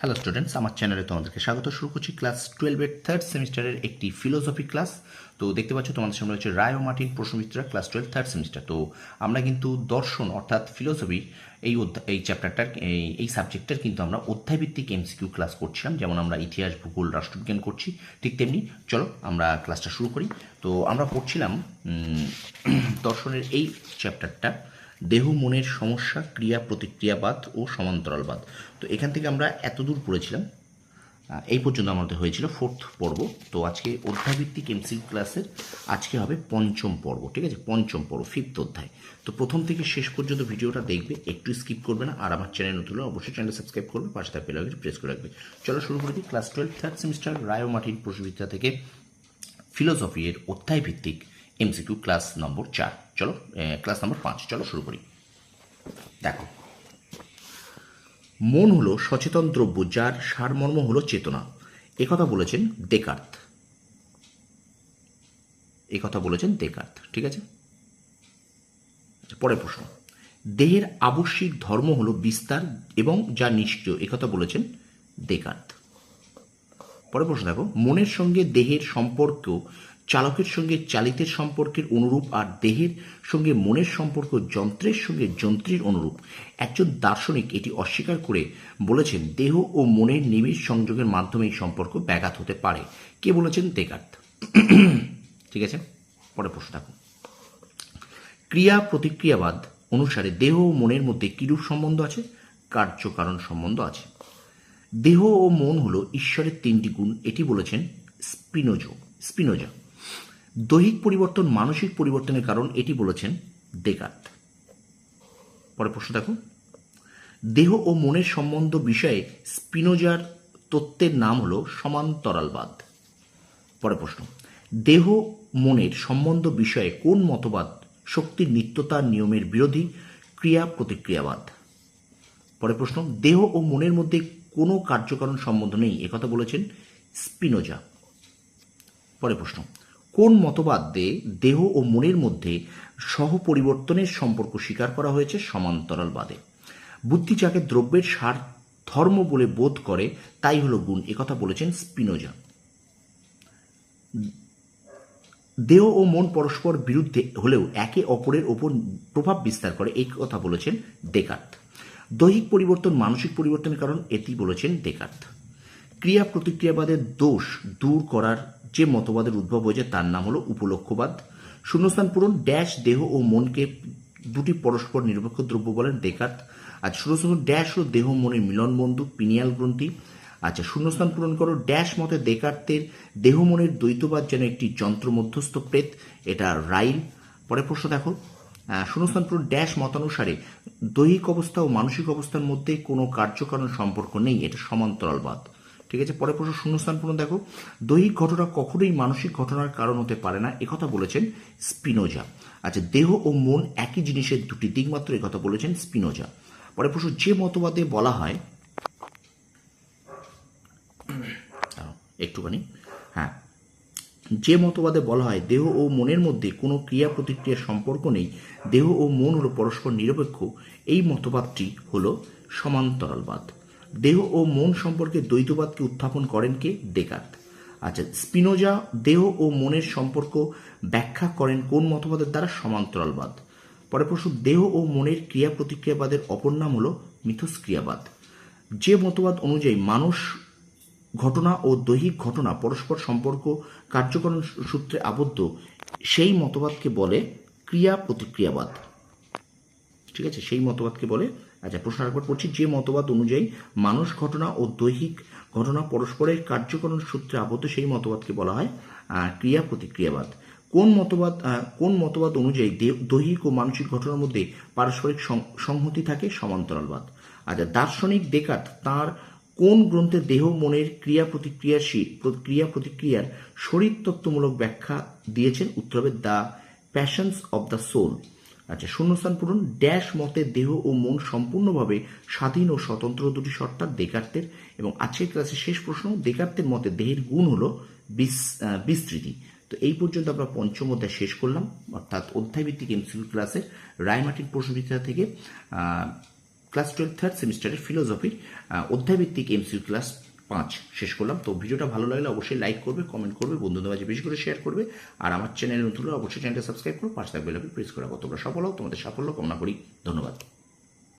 Hello students, আমার চ্যানেলে তোমাদেরকে স্বাগত। শুরু করছি ক্লাস 12-এর থার্ড সেমিস্টারের একটি ফিলোসফি ক্লাস। তো দেখতে পাচ্ছ তোমাদের সামনে হচ্ছে রায় ও মার্টিন প্রশ্নবিচিত্রা ক্লাস 12 থার্ড সেমিস্টার। তো আমরা কিন্তু দর্শন অর্থাৎ ফিলোসফি এই চ্যাপ্টারটার এই সাবজেক্টটার কিন্তু আমরা অধ্যায়ভিত্তিক এমসিকিউ ক্লাস করছিলাম। যেমন আমরা ইতিহাস, ভূগোল, রাষ্ট্রবিজ্ঞান করছি, ঠিক তেমনি চলো আমরা ক্লাসটা শুরু করি। তো আমরা পড়ছিলাম দর্শনের এই চ্যাপ্টারটা দেহ মনের সমস্যা, ক্রিয়া প্রতিক্রিয়াবাদ ও সমান্তরালবাদ। তো এখান থেকে আমরা এতদূর পড়েছিলাম, এই পর্যন্ত আমাদের হয়েছিল ফোর্থ পর্ব। তো আজকে অধ্যায়ভিত্তিক এমসিকিউ ক্লাসের আজকে হবে পঞ্চম পর্ব, ঠিক আছে? পঞ্চম পর্ব, ফিফথ অধ্যায়। তো প্রথম থেকে শেষ পর্যন্ত ভিডিওটা দেখবে, একটু স্কিপ করবে না। আর আমার চ্যানেল নতুন হলে অবশ্যই চ্যানেলটা সাবস্ক্রাইব করবে, পাশে থাকা বেল আইকনটি প্রেস করে রাখবে। চলো শুরু করে দিই। ক্লাস 12 থার্ড সেমিস্টার রায় ও মার্টিন প্রশ্নবিচিত্রা থেকে ফিলোসফি এর অধ্যায়ভিত্তিক এমসিকিউ ক্লাস নম্বর 4। চলো ক্লাস নম্বর 5 চলো শুরু করি। দেখো, মন হলো সচেতন দ্রব্য যার সারমর্ম হলো চেতনা। একথা বলেছেন দেকার্ত। একথা বলেছেন দেকার্ত, ঠিক আছে? পরের প্রশ্ন, দেহের আবশ্যিক ধর্ম হলো বিস্তার এবং যা নিষ্ক্রিয়। একথা বলেছেন দেকার্ত। পরের প্রশ্ন দেখো, মনের সঙ্গে দেহের সম্পর্ক চালকের সঙ্গে চালিতের সম্পর্কের অনুরূপ, আর দেহের সঙ্গে মনের সম্পর্ক যন্ত্রের সঙ্গে যন্ত্রীর অনুরূপ। একজন দার্শনিক এটি অস্বীকার করে বলেছেন দেহ ও মনের নিবিড় সংযোগের মাধ্যমে এই সম্পর্ক ব্যাঘাত হতে পারে। কে বলেছেন? দেকার্ত, ঠিক আছে? পরের প্রশ্ন দেখো, ক্রিয়া প্রতিক্রিয়াবাদ অনুসারে দেহ ও মনের মধ্যে কিরূপ সম্বন্ধ আছে? কার্যকারণ সম্বন্ধ আছে। দেহ ও মন হলো ঈশ্বরের তিনটি গুণ, এটি বলেছেন স্পিনোজা। দৈহিক পরিবর্তন মানসিক পরিবর্তনের কারণ, এটি বলেছেন দেকার্ত। পরে প্রশ্ন দেখো, দেহ ও মনের সম্বন্ধ বিষয়ে স্পিনোজার তত্ত্বের নাম হলো সমান্তরালবাদ। পরে প্রশ্ন, দেহ মনের সম্বন্ধ বিষয়ে কোন মতবাদ শক্তির নিত্যতার নিয়মের বিরোধী? ক্রিয়া প্রতিক্রিয়াবাদ। পরে প্রশ্ন, দেহ ও মনের মধ্যে কোনো কার্যকারণ সম্বন্ধ নেই, একথা বলেছেন স্পিনোজা। পরে প্রশ্ন, কোন মতবাদে দেহ ও মনের মধ্যে সহপরিবর্তনের সম্পর্ক স্বীকার করা হয়েছে? সমান্তরালবাদে। বুদ্ধি যাকে দ্রব্যের সার ধর্ম বলে বোধ করে তাই হলো গুণ, একথা বলেছেন স্পিনোজা। দেহ ও মন পরস্পর বিরুদ্ধে হলেও একে অপরের ওপর প্রভাব বিস্তার করে, এই কথা বলেছেন দেকার্ত। দৈহিক পরিবর্তন মানসিক পরিবর্তনের কারণ, এটি বলেছেন দেকার্ত। ক্রিয়া প্রতিক্রিয়াবাদের দোষ দূর করার যে মতবাদের উদ্ভব হয়েছে তার নাম হলো উপলক্ষ্যবাদ। শূন্যস্থান পূরণ, ড্যাশ দেহ ও মনকে দুটি পরস্পর নিরপেক্ষ দ্রব্য বলেন দেকার্ত। আচ্ছা, শূন্যস্থান ড্যাশ হলো দেহ মনের মিলন বন্ধু, পিনিয়াল গ্রন্থি। আচ্ছা, শূন্যস্থান পূরণ করো, ড্যাশ মতে দেকার্তের দেহ মনের দ্বৈতবাদ যেন একটি যন্ত্র মধ্যস্থ প্রেত, এটা রাইল। পরে প্রশ্ন দেখো, শূন্যস্থান পূরণ, ড্যাশ মতানুসারে দৈহিক অবস্থা ও মানসিক অবস্থার মধ্যে কোনো কার্যকারণ সম্পর্ক নেই, এটা সমান্তরালবাদ, ঠিক আছে? পরে প্রশ্ন শূন্যস্থান পূরণ দেখো, দৈহিক ঘটনা কখনোই মানসিক ঘটনার কারণ হতে পারে না, একথা বলেছেন স্পিনোজা। আচ্ছা, দেহ ও মন একই জিনিসের দুটি দিক মাত্র, একথা বলেছেন স্পিনোজা। পরে প্রশ্ন, যে মতবাদে বলা হয় একটুখানি হ্যাঁ যে মতবাদে বলা হয় দেহ ও মনের মধ্যে কোনো ক্রিয়া প্রতিক্রিয়ার সম্পর্ক নেই, দেহ ও মন হলো পরস্পর নিরপেক্ষ, এই মতবাদটি হলো সমান্তরালবাদ। দেহ ও মন সম্পর্কে দ্বৈতবাদকে উত্থাপন করেন কে? দেকার্ত। আচ্ছা, স্পিনোজা দেহ ও মনের সম্পর্ক ব্যাখ্যা করেন কোন মতবাদের দ্বারা? সমান্তরালবাদ। পরে প্রশ্ন, দেহ ও মনের ক্রিয়া প্রতিক্রিয়াবাদের অপর নাম হলো মিথস্ক্রিয়াবাদ। যে মতবাদ অনুযায়ী মানুষ ঘটনা ও দৈহিক ঘটনা পরস্পর সম্পর্ক কার্যকরণ সূত্রে আবদ্ধ, সেই মতবাদকে বলে ক্রিয়া প্রতিক্রিয়াবাদ, ঠিক আছে? সেই মতবাদকে বলে। আচ্ছা, প্রশ্ন আরেকবার পড়ছি, যে মতবাদ অনুযায়ী মানুষ ঘটনা ও দৈহিক ঘটনা পরস্পরের কার্যকরণ সূত্রে আবদ্ধ, সেই মতবাদকে বলা হয় ক্রিয়া প্রতিক্রিয়াবাদ। কোন মতবাদ অনুযায়ী দৈহিক ও মানসিক ঘটনার মধ্যে পারস্পরিক সংহতি থাকে? সমান্তরালবাদ। আচ্ছা, দার্শনিক দেকার্ত তার কোন গ্রন্থে দেহ মনের ক্রিয়া প্রতিক্রিয়ার শরীরতত্ত্বমূলক ব্যাখ্যা দিয়েছেন? উত্তর হবে the passions of the soul. আচ্ছা, শূন্যস্থান পূরণ, ড্যাশ মতে দেহ ও মন সম্পূর্ণভাবে স্বাধীন ও স্বতন্ত্র, দুটি সত্তা দেকার্তের। এবং আজকের ক্লাসের শেষ প্রশ্ন, দেকার্তের মতে দেহের গুণ হলো বিস্তৃতি। তো এই পর্যন্ত আমরা পঞ্চম অধ্যায় শেষ করলাম, অর্থাৎ অধ্যায়ভিত্তিক এমসিকিউ ক্লাসের রায় মার্টিন প্রশ্নবিচিত্রা থেকে ক্লাস 12 থার্ড সেমিস্টারের ফিলোসফির অধ্যায়ভিত্তিক এমসিকিউ ক্লাস 5 শেষ করলাম। তো ভিডিওটা ভালো লাগলে অবশ্যই লাইক করবে, কমেন্ট করবে, বন্ধুদের মাঝে বেশি করে শেয়ার করবে। আর আমার চ্যানেলে নতুন হলে অবশ্যই চ্যানেলটা সাবস্ক্রাইব করো, পাশে থাকবে প্রেস করে তোমরা সফল হও, তোমাদের সাফল্য কামনা করি। ধন্যবাদ।